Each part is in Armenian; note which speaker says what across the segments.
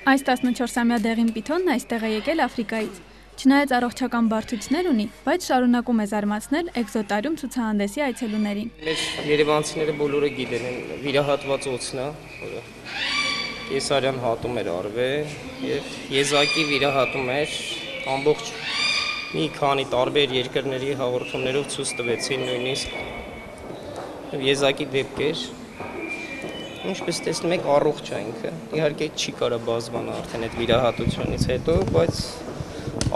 Speaker 1: Այս 14-ամյա դեղին պիթոնն այստեղ է եկել Աֆրիկայից։ Չնայած առողջական բարդություններ ունի, բայց շարունակում է զարմացնել էկզոտարիում ցուցահանդեսի այցելուներին։
Speaker 2: Մեր երևանցիները բոլորը գիտեն վիրահատված օձն է, որը կեսարյան հատում էր արվել եւ եզակի վիրահատում էր ամբողջ մի քանի տարբեր երկրների հաղորդումներով ցույց տվեցին նույնիսկ եզակի դեպքեր։ Ինչպես տեսնում եք, առողջ է ինքը։ Իհարկե չի կարա բազմանա արդեն այդ վիրահատությունից հետո, բայց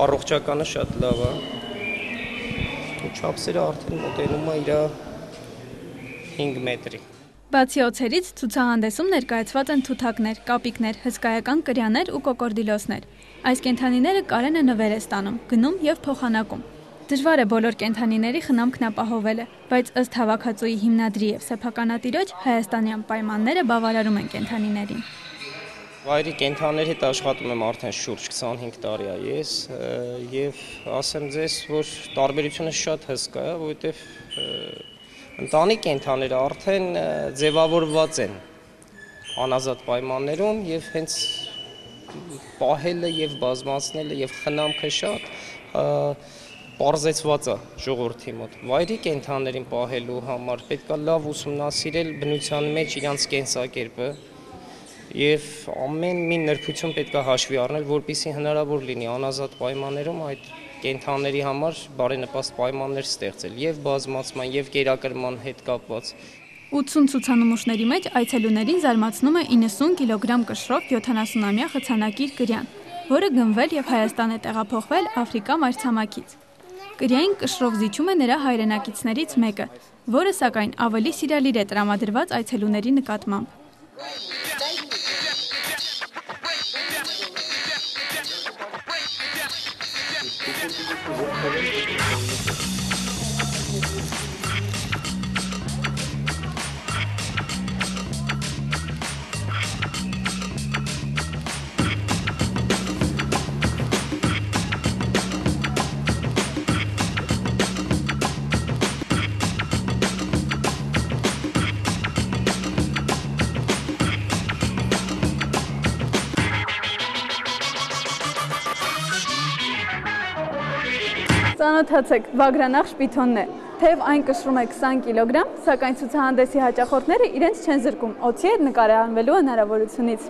Speaker 2: առողջականը շատ լավ է։ Չափսերը արդեն մոտենում է իր 5 մետրի։
Speaker 1: Բացի օձերից ցուցահանդեսում ներկայացված են թութակներ, կապիկներ, հսկայական կրյաներ ու կոկորդիլոսներ։ Այս կենդանիները Կարենը նվեր է ստանում, գնում եւ փոխանակում։ Դժվար է բոլոր կենդանիների խնամքն ապահովելը, բայց ըստ հավաքածուի հիմնադրի եւ սեփականատիրոջ հայաստանյան պայմանները բավարարում են կենդանիներին։
Speaker 2: Վայրի կենդանիների հետ աշխատում եմ արդեն շուրջ 25 տարի է ես եւ ասեմ ձեզ, որ տարբերությունը շատ հսկա է, որովհետեւ ընտանի կենդանիները արդեն ձևավորված են անազատ պայմաններում եւ հենց պահելը եւ բազմացնելը եւ խնամքը շատ պարզեցված է ժողովրդի մոտ։ Վայրի կենդանիներին պահելու համար պետք է լավ ուսումնասիրել բնության մեջ իրենց կենսակերպը եւ ամեն մի նրբություն պետք է հաշվի առնել, որպեսզի հնարավոր լինի անազատ պայմաններում այդ կենդանիների համար բարենպաստ պայմաններ ստեղծել եւ բազմացման եւ կերակրման հետ կապված։
Speaker 1: 80 ցուցանմուշների մեջ այցելուներին զարմացնում է 90 կիլոգրամ կշռով 70-ամյա խցանակիր կրյան, որը գնվել եւ Հայաստան է տեղափոխվել Աֆրիկա մայրցամաքից։ Կրյային կշռով զիջում է նրա հայրենակիցներից մեկը, որը սակայն ավելի սիրալիր է տրամադրված այցելուների նկատմամբ։ Ծանոթացեք, Վագրանախշ պիթոնն է, թեև այն կշռում է 20 կիլոգրամ, սակայն ցուցահանդեսի հաճախորդները իրենց չեն զրկում օձի հետ նկարահանվելու հնարավորությունից։